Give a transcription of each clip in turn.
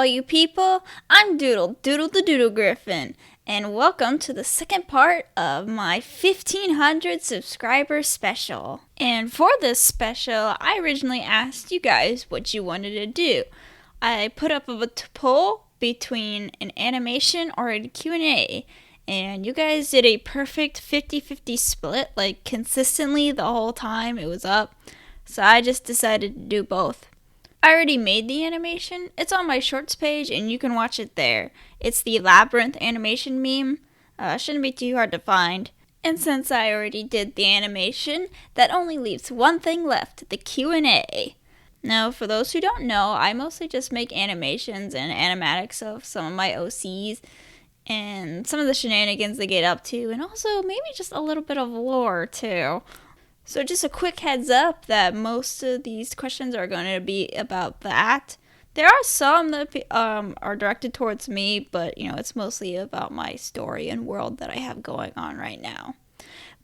all you people. I'm Doodle the DoodleGriffin, and welcome to the second part of my 1500 subscriber special. And for this special, I originally asked you guys what you wanted to do. I put up a poll between an animation or a Q&A, and you guys did a perfect 50-50 split, like consistently the whole time it was up. So I just decided to do both. I already made the animation. It's on my shorts page and you can watch it there. It's the labyrinth animation meme. Shouldn't be too hard to find. And since I already did the animation, that only leaves one thing left, the Q&A. Now, for those who don't know, I mostly just make animations and animatics of some of my OCs and some of the shenanigans they get up to, and also maybe just a little bit of lore too. So just a quick heads up that most of these questions are going to be about that. There are some that are directed towards me, but it's mostly about my story and world that I have going on right now.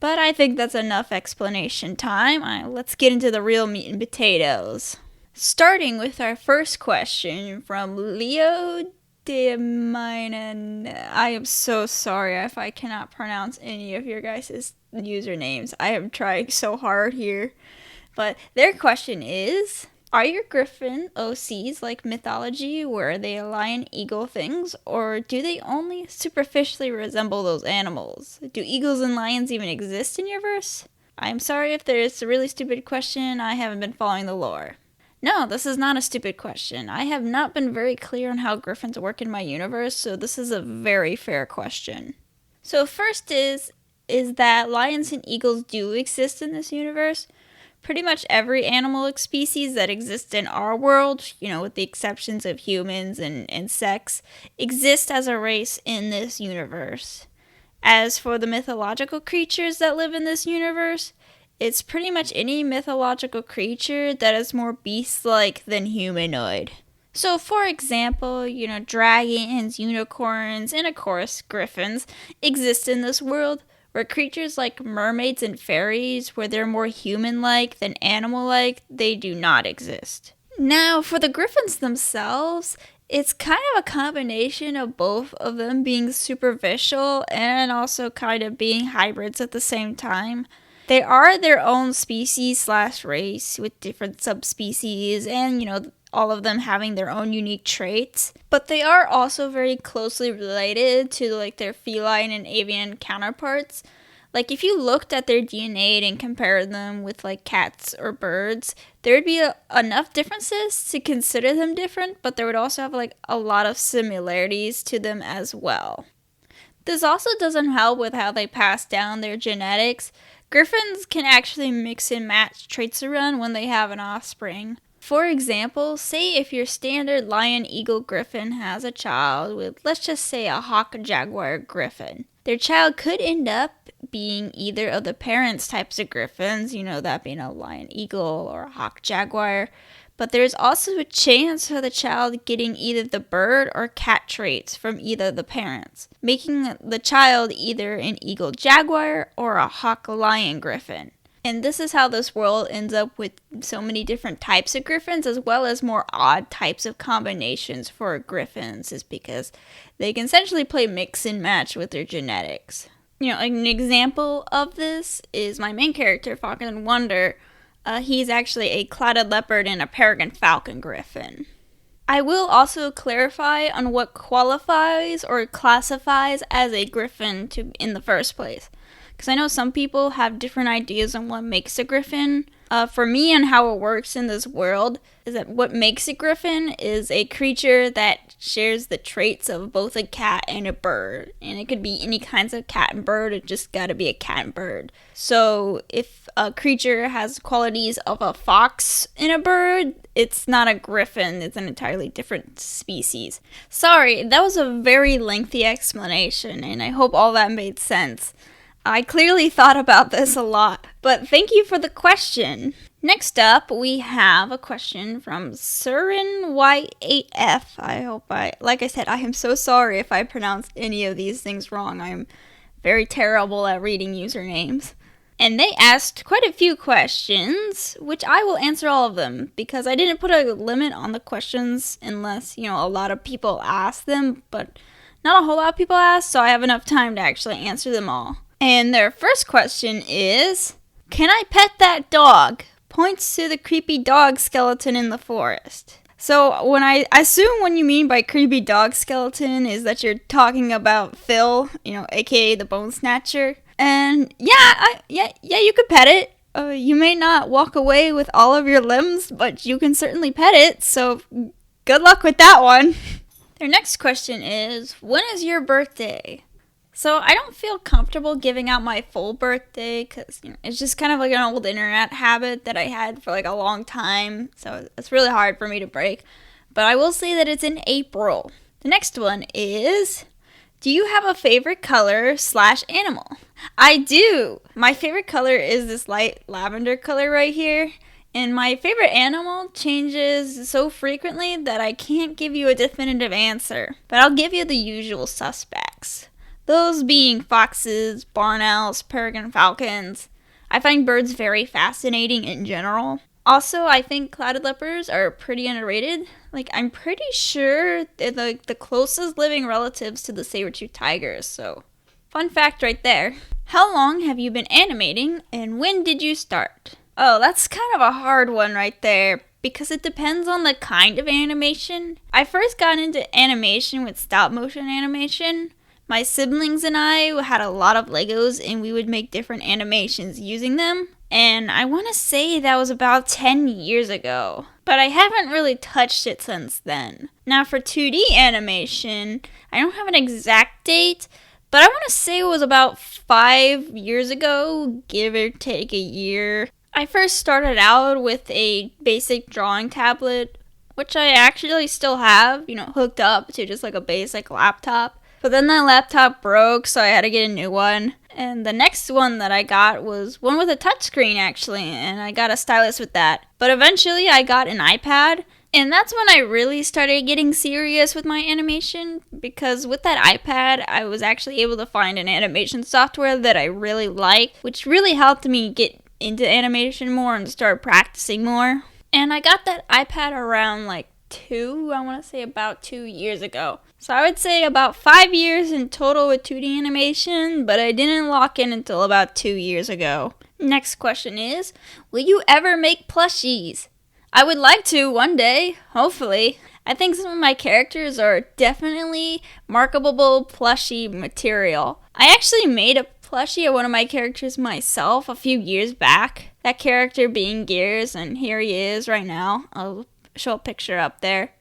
But I think that's enough explanation time. Let's get into the real meat and potatoes. Starting with our first question from Leo de Minen. I am so sorry if I cannot pronounce any of your guys' usernames. I am trying so hard here. But their question is, are your griffin OCs like mythology where they lion eagle things, or do they only superficially resemble those animals? Do eagles and lions even exist in your verse? I'm sorry if there's a really stupid question. I haven't been following the lore. No, this is not a stupid question. I have not been very clear on how griffins work in my universe, so this is a very fair question. So first is that lions and eagles do exist in this universe. Pretty much every animal species that exists in our world, with the exceptions of humans and insects, exist as a race in this universe. As for the mythological creatures that live in this universe, it's pretty much any mythological creature that is more beast-like than humanoid. So, for example, dragons, unicorns, and of course, griffins exist in this world, where creatures like mermaids and fairies, where they're more human-like than animal-like, they do not exist. Now, for the griffins themselves, it's kind of a combination of both of them being superficial and also kind of being hybrids at the same time. They are their own species/race with different subspecies and, all of them having their own unique traits. But they are also very closely related to their feline and avian counterparts. If you looked at their DNA and compared them with cats or birds, there would be enough differences to consider them different, but there would also have a lot of similarities to them as well. This also doesn't help with how they pass down their genetics. Griffins can actually mix and match traits around when they have an offspring. For example, say if your standard lion eagle griffin has a child with, let's just say, a hawk jaguar griffin. Their child could end up being either of the parents' types of griffins, that being a lion eagle or a hawk jaguar. But there's also a chance of the child getting either the bird or cat traits from either of the parents, making the child either an eagle jaguar or a hawk lion griffin. And this is how this world ends up with so many different types of griffins, as well as more odd types of combinations for griffins, is because they can essentially play mix and match with their genetics. An example of this is my main character, Falcon Wonder. He's actually a clouded leopard and a peregrine falcon griffin. I will also clarify on what qualifies or classifies as a griffin in the first place, because I know some people have different ideas on what makes a griffin. For me and how it works in this world is that what makes a griffin is a creature that shares the traits of both a cat and a bird. And it could be any kinds of cat and bird, it just gotta be a cat and bird. So if a creature has qualities of a fox and a bird, it's not a griffin, it's an entirely different species. Sorry, that was a very lengthy explanation, and I hope all that made sense. I clearly thought about this a lot, but thank you for the question. Next up, we have a question from SurinY8F. Like I said, I am so sorry if I pronounced any of these things wrong. I'm very terrible at reading usernames. And they asked quite a few questions, which I will answer all of them because I didn't put a limit on the questions unless, a lot of people asked them, but not a whole lot of people asked, so I have enough time to actually answer them all. And their first question is, can I pet that dog? Points to the creepy dog skeleton in the forest. So when assume what you mean by creepy dog skeleton is that you're talking about Phil, aka the Bone Snatcher. And yeah, you could pet it. You may not walk away with all of your limbs, but you can certainly pet it. So good luck with that one. Their next question is, when is your birthday? So I don't feel comfortable giving out my full birthday because it's just kind of like an old internet habit that I had for like a long time. So it's really hard for me to break. But I will say that it's in April. The next one is, do you have a favorite color/animal? I do. My favorite color is this light lavender color right here. And my favorite animal changes so frequently that I can't give you a definitive answer. But I'll give you the usual suspects. Those being foxes, barn owls, peregrine falcons. I find birds very fascinating in general. Also, I think clouded leopards are pretty underrated. I'm pretty sure they're the closest living relatives to the saber-toothed tigers, so fun fact right there. How long have you been animating, and when did you start? Oh, that's kind of a hard one right there, because it depends on the kind of animation. I first got into animation with stop-motion animation. My siblings and I had a lot of Legos, and we would make different animations using them. And I want to say that was about 10 years ago. But I haven't really touched it since then. Now for 2D animation, I don't have an exact date, but I want to say it was about 5 years ago, give or take a year. I first started out with a basic drawing tablet, which I actually still have, hooked up to just like a basic laptop. But then that laptop broke, so I had to get a new one. And the next one that I got was one with a touchscreen, actually, and I got a stylus with that. But eventually I got an iPad, and that's when I really started getting serious with my animation, because with that iPad, I was actually able to find an animation software that I really liked, which really helped me get into animation more and start practicing more. And I got that iPad around about 2 years ago. So I would say about 5 years in total with 2D animation, but I didn't lock in until about 2 years ago. Next question is, will you ever make plushies? I would like to one day, hopefully. I think some of my characters are definitely marketable plushie material. I actually made a plushie of one of my characters myself a few years back. That character being Gears, and here he is right now. I'll show a picture up there.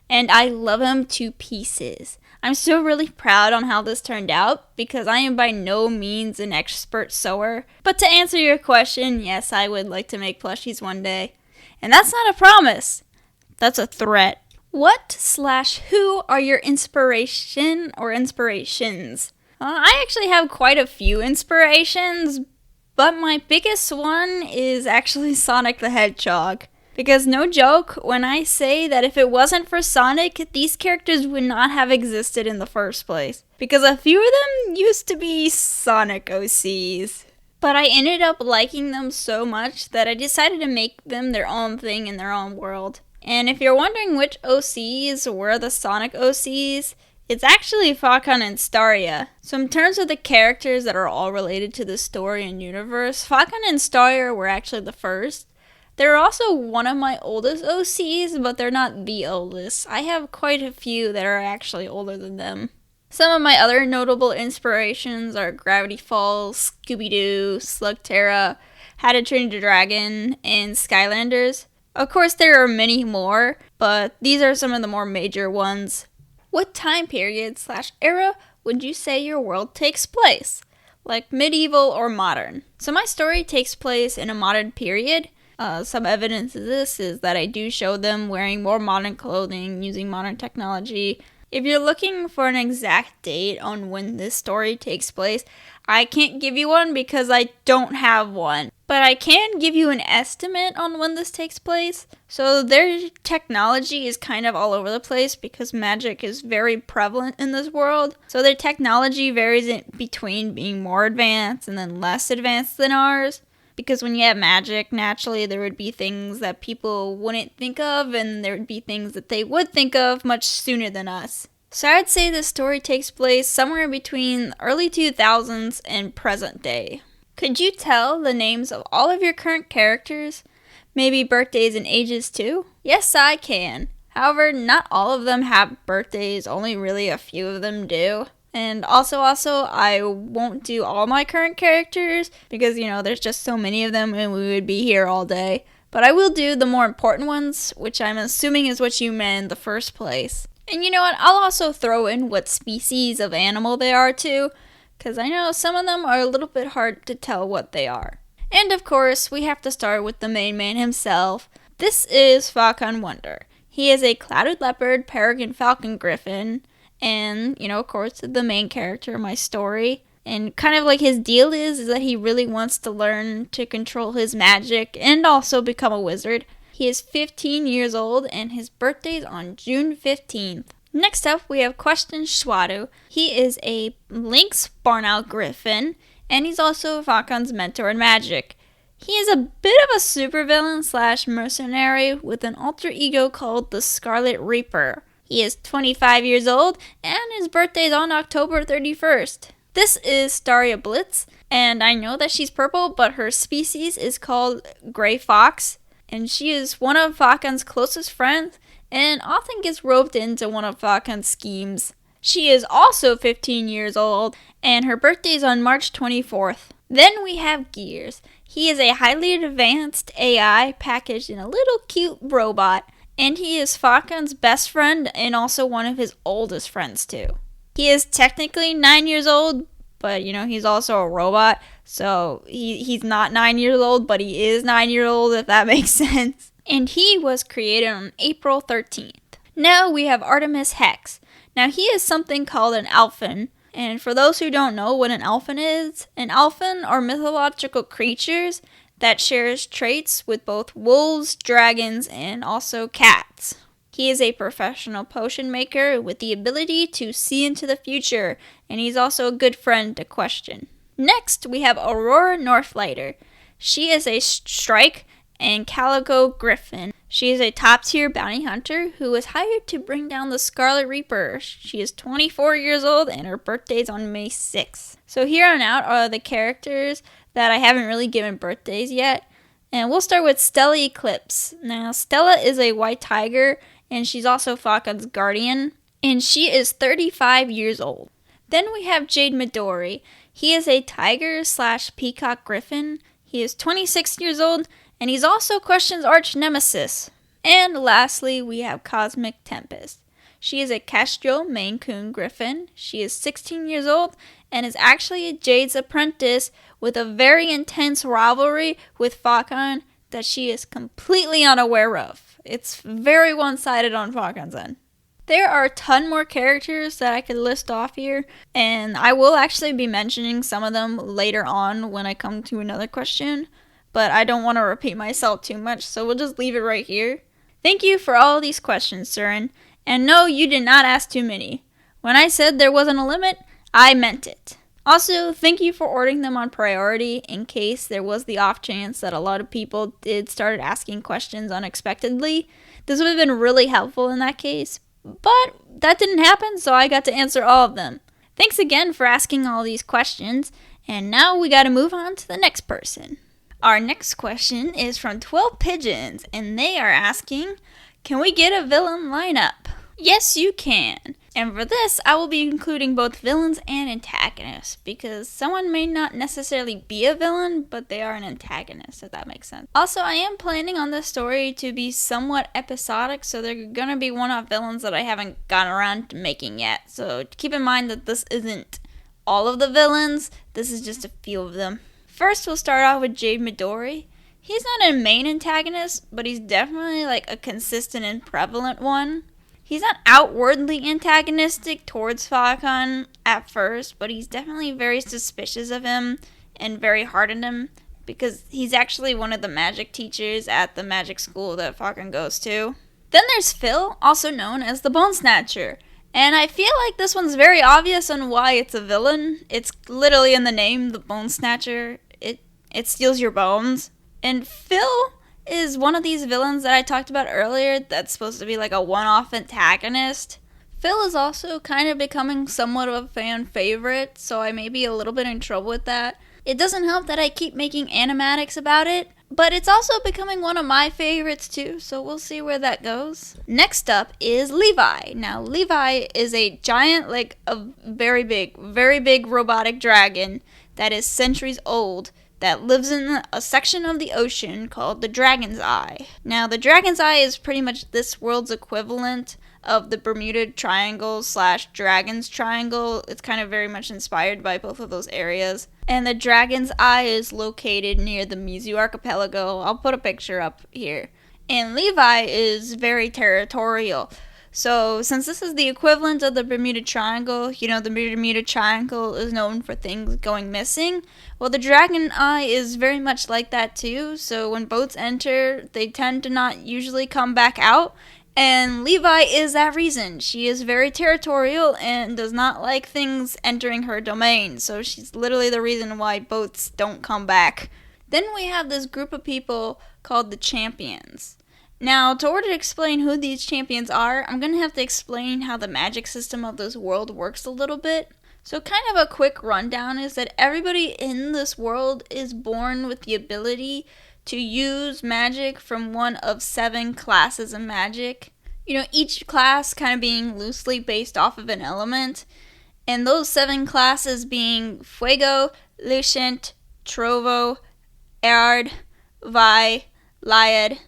And I love him to pieces. I'm still really proud on how this turned out because I am by no means an expert sewer. But to answer your question, yes, I would like to make plushies one day. And that's not a promise. That's a threat. What/who are your inspiration or inspirations? I actually have quite a few inspirations, but my biggest one is actually Sonic the Hedgehog. Because no joke, when I say that if it wasn't for Sonic, these characters would not have existed in the first place. Because a few of them used to be Sonic OCs. But I ended up liking them so much that I decided to make them their own thing in their own world. And if you're wondering which OCs were the Sonic OCs, it's actually Falcon and Staria. So in terms of the characters that are all related to the story and universe, Falcon and Staria were actually the first. They're also one of my oldest OCs, but they're not the oldest. I have quite a few that are actually older than them. Some of my other notable inspirations are Gravity Falls, Scooby-Doo, Slugterra, How to Train Your Dragon, and Skylanders. Of course, there are many more, but these are some of the more major ones. What time period/era would you say your world takes place? Like medieval or modern? So my story takes place in a modern period. Some evidence of this is that I do show them wearing more modern clothing, using modern technology. If you're looking for an exact date on when this story takes place, I can't give you one because I don't have one. but I can give you an estimate on when this takes place. So their technology is kind of all over the place because magic is very prevalent in this world. So their technology varies in between being more advanced and then less advanced than ours. Because when you have magic, naturally there would be things that people wouldn't think of, and there would be things that they would think of much sooner than us. So I'd say this story takes place somewhere between early 2000s and present day. Could you tell the names of all of your current characters? Maybe birthdays and ages too? Yes, I can. However, not all of them have birthdays, only really a few of them do. And also, I won't do all my current characters because, there's just so many of them and we would be here all day. But I will do the more important ones, which I'm assuming is what you meant in the first place. And you know what? I'll also throw in what species of animal they are too, because I know some of them are a little bit hard to tell what they are. And of course, we have to start with the main man himself. This is Falcon Wonder. He is a clouded leopard, peregrine falcon griffin, and, of course, the main character of my story. And kind of like his deal is that he really wants to learn to control his magic and also become a wizard. He is 15 years old and his birthday is on June 15th. Next up, we have Question Schwadu. He is a lynx barn-owl griffin, and he's also Falcon's mentor in magic. He is a bit of a supervillain / mercenary with an alter ego called the Scarlet Reaper. He is 25 years old, and his birthday is on October 31st. This is Staria Blitz, and I know that she's purple, but her species is called Gray Fox, and she is one of Falcon's closest friends, and often gets roped into one of Falcon's schemes. She is also 15 years old, and her birthday is on March 24th. Then we have Gears. He is a highly advanced AI packaged in a little cute robot, and he is Falcon's best friend and also one of his oldest friends too. He is technically 9 years old, but he's also a robot, so he's not 9 years old, but he is 9 years old, if that makes sense. And he was created on April 13th. Now we have Artemis Hex. Now he is something called an elfin, and for those who don't know what an elfin are mythological creatures that shares traits with both wolves, dragons, and also cats. He is a professional potion maker with the ability to see into the future, and he's also a good friend to question. Next, we have Aurora Northlighter. She is a strike and calico griffin. She is a top-tier bounty hunter who was hired to bring down the Scarlet Reaper. She is 24 years old, and her birthday is on May 6th. So here on out are the characters that I haven't really given birthdays yet. And we'll start with Stella Eclipse. Now, Stella is a white tiger, and she's also Falcon's guardian, and she is 35 years old. Then we have Jade Midori. He is a tiger / peacock griffin. He is 26 years old, and he's also Question's arch nemesis. And lastly, we have Cosmic Tempest. She is a Kestrel Maine Coon griffin. She is 16 years old and is actually Jade's apprentice with a very intense rivalry with Falcon that she is completely unaware of. It's very one-sided on Falcon's end. There are a ton more characters that I could list off here, and I will actually be mentioning some of them later on when I come to another question, but I don't want to repeat myself too much, so we'll just leave it right here. Thank you for all these questions, Surin, and no, you did not ask too many. When I said there wasn't a limit, I meant it. Also, thank you for ordering them on priority in case there was the off chance that a lot of people started asking questions unexpectedly. This would have been really helpful in that case, but that didn't happen, so I got to answer all of them. Thanks again for asking all these questions, and now we gotta move on to the next person. Our next question is from 12 Pigeons, and they are asking, can we get a villain lineup? Yes, you can. And for this, I will be including both villains and antagonists, because someone may not necessarily be a villain, but they are an antagonist, if that makes sense. Also, I am planning on this story to be somewhat episodic, so they're gonna be one-off villains that I haven't gotten around to making yet. So keep in mind that this isn't all of the villains, this is just a few of them. First, we'll start off with Jade Midori. He's not a main antagonist, but he's definitely like a consistent and prevalent one. He's not outwardly antagonistic towards Falcon at first, but he's definitely very suspicious of him and very hard on him. because he's actually one of the magic teachers at the magic school that Falcon goes to. Then there's Phil, also known as the Bone Snatcher. And I feel like this one's very obvious on why it's a villain. It's literally in the name, the Bone Snatcher. It steals your bones. And Phil is one of these villains that I talked about earlier that's supposed to be like a one-off antagonist. Phil is also kind of becoming somewhat of a fan favorite, so I may be a little bit in trouble with that. It doesn't help that I keep making animatics about it, but it's also becoming one of my favorites too, so we'll see where that goes. Next up is Levi. Now, Levi is a giant, like a very big robotic dragon that is centuries old that lives in a section of the ocean called the Dragon's Eye. Now, the Dragon's Eye is pretty much this world's equivalent of the Bermuda Triangle / Dragon's Triangle. It's kind of very much inspired by both of those areas. And the Dragon's Eye is located near the Mizu Archipelago. I'll put a picture up here. And Levi is very territorial. So, since this is the equivalent of the Bermuda Triangle, the Bermuda Triangle is known for things going missing. Well, the Dragon Eye is very much like that too. So, when boats enter, they tend to not usually come back out. And Levi is that reason. She is very territorial and does not like things entering her domain. So, she's literally the reason why boats don't come back. Then we have this group of people called the Champions. Now, in order to explain who these champions are, I'm going to have to explain how the magic system of this world works a little bit. So kind of a quick rundown is that everybody in this world is born with the ability to use magic from one of 7 classes of magic. Each class kind of being loosely based off of an element. And those 7 classes being Fuego, Lucent, Trovo, Aard, Vi, Liad,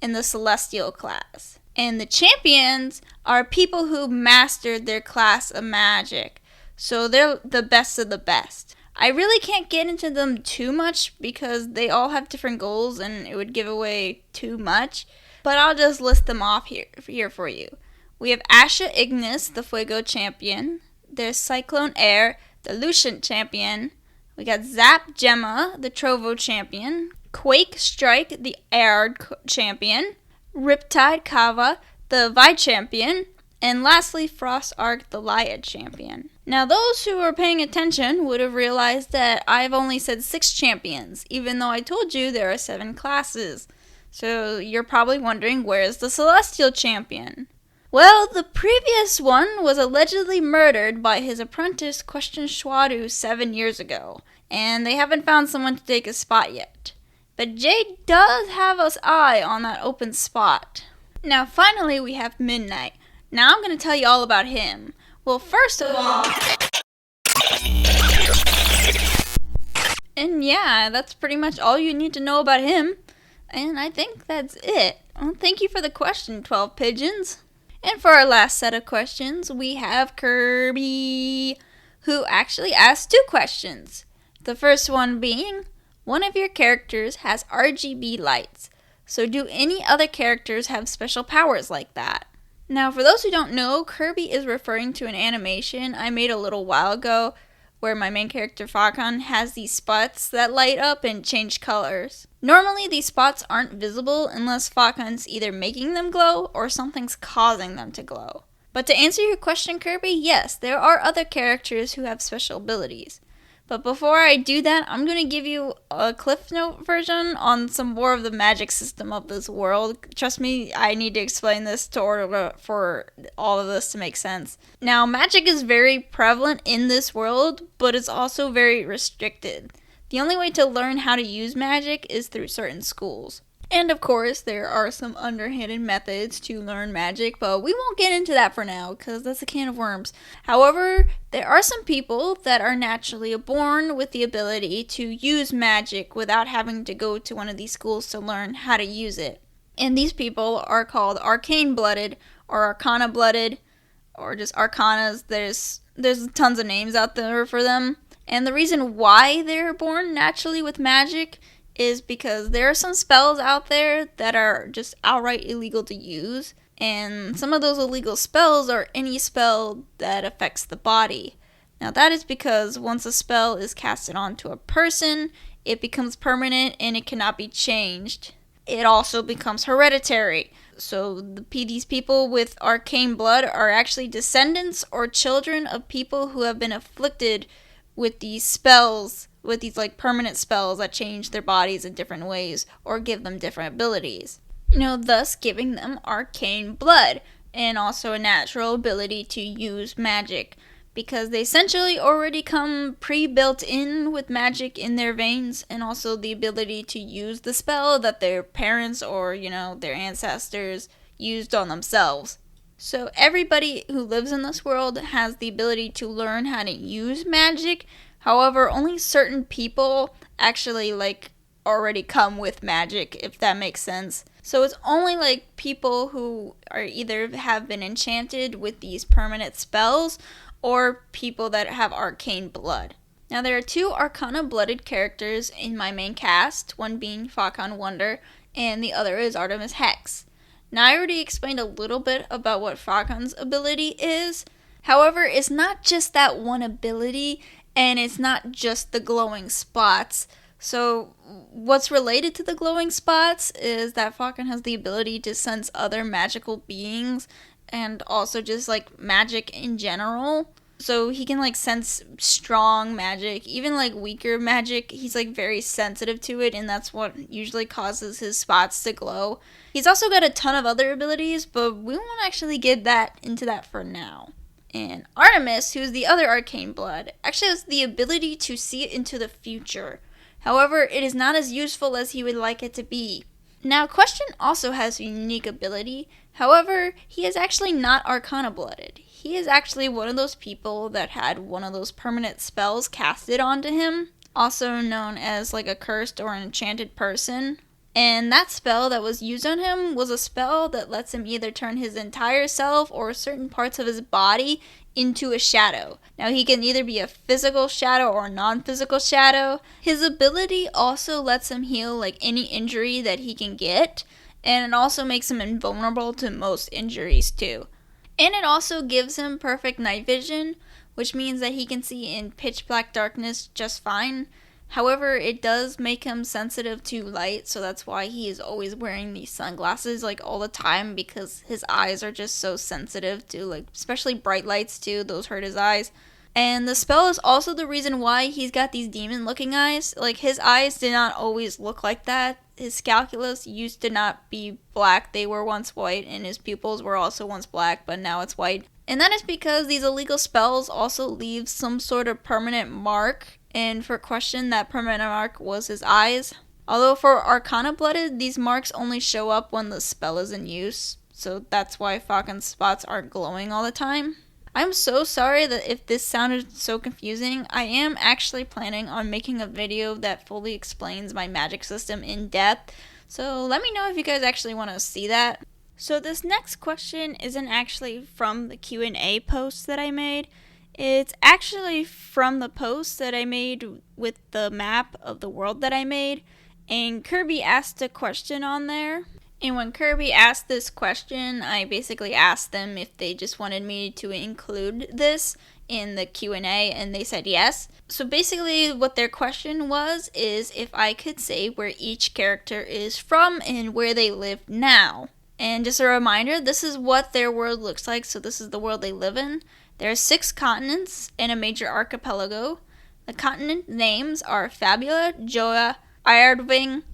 in the Celestial class. And the champions are people who mastered their class of magic. So they're the best of the best. I really can't get into them too much because they all have different goals and it would give away too much. But I'll just list them off here for you. We have Asha Ignis, the Fuego champion. There's Cyclone Air, the Lucent champion. We got Zap Gemma, the Trovo champion. Quake Strike, the Aard champion, Riptide Kava, the Vi champion, and lastly Frost Arc, the Liad champion. Now those who are paying attention would have realized that I've only said 6 champions, even though I told you there are 7 classes. So you're probably wondering, where's the Celestial champion? Well, the previous one was allegedly murdered by his apprentice Question Schwadu 7 years ago, and they haven't found someone to take his spot yet. But Jade does have us eye on that open spot. Now finally we have Midnight. Now I'm going to tell you all about him. Well, first of all... And yeah, that's pretty much all you need to know about him. And I think that's it. Well, thank you for the question, 12 Pigeons. And for our last set of questions, we have Kirby, who actually asked 2 questions. The first one being... One of your characters has RGB lights, so do any other characters have special powers like that? Now, for those who don't know, Kirby is referring to an animation I made a little while ago where my main character Falcon has these spots that light up and change colors. Normally, these spots aren't visible unless Falcon's either making them glow or something's causing them to glow. But to answer your question, Kirby, yes, there are other characters who have special abilities. But before I do that, I'm going to give you a Cliff Note version on some more of the magic system of this world. Trust me, I need to explain this for all of this to make sense. Now, magic is very prevalent in this world, but it's also very restricted. The only way to learn how to use magic is through certain schools. And of course, there are some underhanded methods to learn magic, but we won't get into that for now, because that's a can of worms. However, there are some people that are naturally born with the ability to use magic without having to go to one of these schools to learn how to use it. And these people are called arcane-blooded, or arcana-blooded, or just arcanas. There's tons of names out there for them. And the reason why they're born naturally with magic is because there are some spells out there that are just outright illegal to use, and some of those illegal spells are any spell that affects the body. Now that is because once a spell is casted onto a person, it becomes permanent and it cannot be changed. It also becomes hereditary. So these people with arcane blood are actually descendants or children of people who have been afflicted with these spells, with these like permanent spells that change their bodies in different ways or give them different abilities. Thus giving them arcane blood and also a natural ability to use magic, because they essentially already come pre-built in with magic in their veins, and also the ability to use the spell that their parents or, their ancestors used on themselves. So everybody who lives in this world has the ability to learn how to use magic. However, only certain people actually already come with magic, if that makes sense. So it's only people who are either have been enchanted with these permanent spells or people that have arcane blood. Now there are 2 Arcana-blooded characters in my main cast, one being Faucon Wonder, and the other is Artemis Hex. Now I already explained a little bit about what Faucon's ability is. However, it's not just that one ability, and it's not just the glowing spots. So what's related to the glowing spots is that Faucon has the ability to sense other magical beings, and also just magic in general. So he can sense strong magic, even weaker magic. He's very sensitive to it, and that's what usually causes his spots to glow. He's also got a ton of other abilities, but we won't actually get into that for now. And Artemis, who's the other arcane blood, actually has the ability to see into the future. However, it is not as useful as he would like it to be. Now, Question also has a unique ability. However, he is actually not Arcana-blooded. He is actually one of those people that had one of those permanent spells casted onto him, also known as a cursed or an enchanted person. And that spell that was used on him was a spell that lets him either turn his entire self or certain parts of his body into a shadow. Now he can either be a physical shadow or a non-physical shadow. His ability also lets him heal any injury that he can get, and it also makes him invulnerable to most injuries too. And it also gives him perfect night vision, which means that he can see in pitch black darkness just fine. However, it does make him sensitive to light, so that's why he is always wearing these sunglasses all the time, because his eyes are just so sensitive to especially bright lights too. Those hurt his eyes. And the spell is also the reason why he's got these demon looking eyes. His eyes did not always look like that. His scalculus used to not be black. They were once white, and his pupils were also once black, but now it's white. And that is because these illegal spells also leave some sort of permanent mark. And for Question, that permanent mark was his eyes. Although for Arcana-blooded, these marks only show up when the spell is in use. So that's why Faucon's spots aren't glowing all the time. I'm so sorry that if this sounded so confusing. I am actually planning on making a video that fully explains my magic system in depth. So let me know if you guys actually want to see that. So this next question isn't actually from the Q&A post that I made. It's actually from the post that I made with the map of the world that I made, and Kirby asked a question on there. And when Kirby asked this question, I basically asked them if they just wanted me to include this in the Q&A, and they said yes. So basically what their question is if I could say where each character is from and where they live now. And just a reminder, this is what their world looks like, so this is the world they live in. There are 6 continents and a major archipelago. The continent names are Fabula, Joa, Iardving,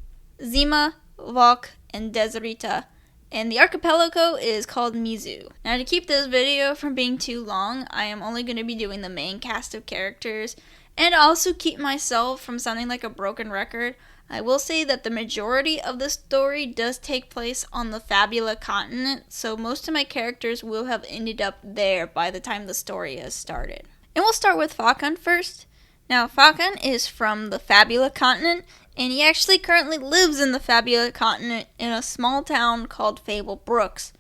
Zima, Valk, and Deserita. And the archipelago is called Mizu. Now to keep this video from being too long, I am only going to be doing the main cast of characters. And also keep myself from sounding like a broken record, I will say that the majority of the story does take place on the Fabula continent, so most of my characters will have ended up there by the time the story has started. And we'll start with Faucon first. Now, Faucon is from the Fabula continent, and he actually currently lives in the Fabula continent in a small town called Fable Brooks,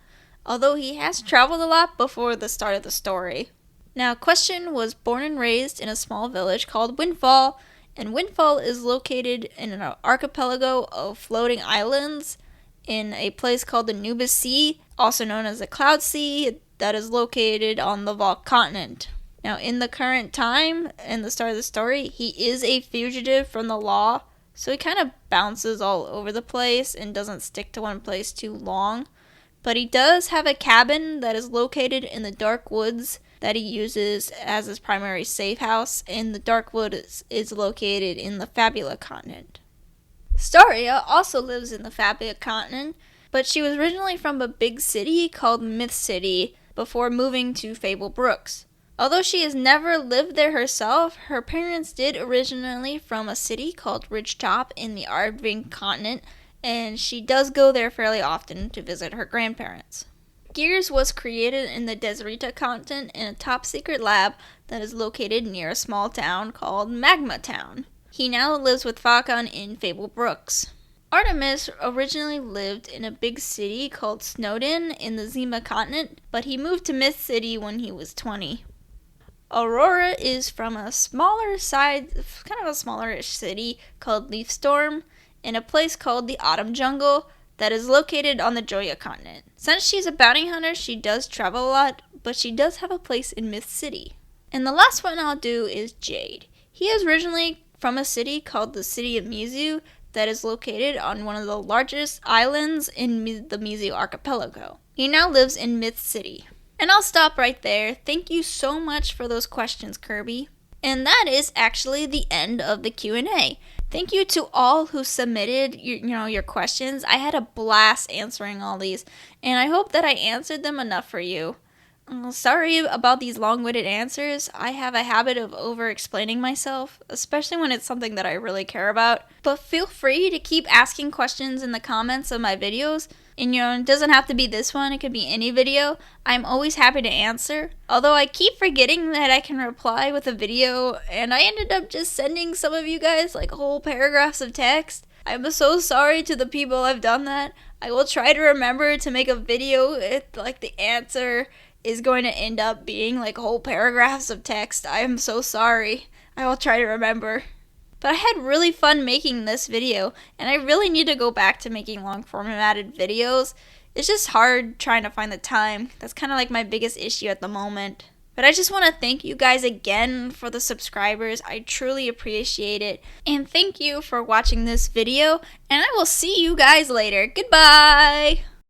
although he has traveled a lot before the start of the story. Now, Question was born and raised in a small village called Windfall, and Windfall is located in an archipelago of floating islands in a place called the Nubis Sea, also known as the Cloud Sea, that is located on the Valk continent. Now, in the current time, in the start of the story, he is a fugitive from the law, so he kind of bounces all over the place and doesn't stick to one place too long. But he does have a cabin that is located in the dark woods that he uses as his primary safe house, and the dark woods is located in the Fabula continent. Staria also lives in the Fabula continent, but she was originally from a big city called Myth City before moving to Fable Brooks. Although she has never lived there herself, her parents did originally from a city called Ridgetop in the Ardving continent, and she does go there fairly often to visit her grandparents. Gears was created in the Deserita continent in a top-secret lab that is located near a small town called Magma Town. He now lives with Falcon in Fable Brooks. Artemis originally lived in a big city called Snowdon in the Zima continent, but he moved to Myth City when he was 20. Aurora is from a smallerish city called Leafstorm in a place called the Autumn Jungle that is located on the Joya continent. Since she's a bounty hunter, she does travel a lot, but she does have a place in Myth City. And the last one I'll do is Jade. He is originally from a city called the City of Mizu that is located on one of the largest islands in the Mizu archipelago. He now lives in Myth City. And I'll stop right there. Thank you so much for those questions, Kirby. And that is actually the end of the Q&A. Thank you to all who submitted your questions. I had a blast answering all these, and I hope that I answered them enough for you. Sorry about these long-winded answers. I have a habit of over-explaining myself, especially when it's something that I really care about. But feel free to keep asking questions in the comments of my videos. And it doesn't have to be this one, it could be any video. I'm always happy to answer. Although I keep forgetting that I can reply with a video, and I ended up just sending some of you guys like whole paragraphs of text. I'm so sorry to the people I've done that. I will try to remember to make a video if like the answer is going to end up being like whole paragraphs of text. I am so sorry. I will try to remember. But I had really fun making this video, and I really need to go back to making long formatted videos. It's just hard trying to find the time. That's kind of like my biggest issue at the moment. But I just want to thank you guys again for the subscribers. I truly appreciate it. And thank you for watching this video, and I will see you guys later. Goodbye!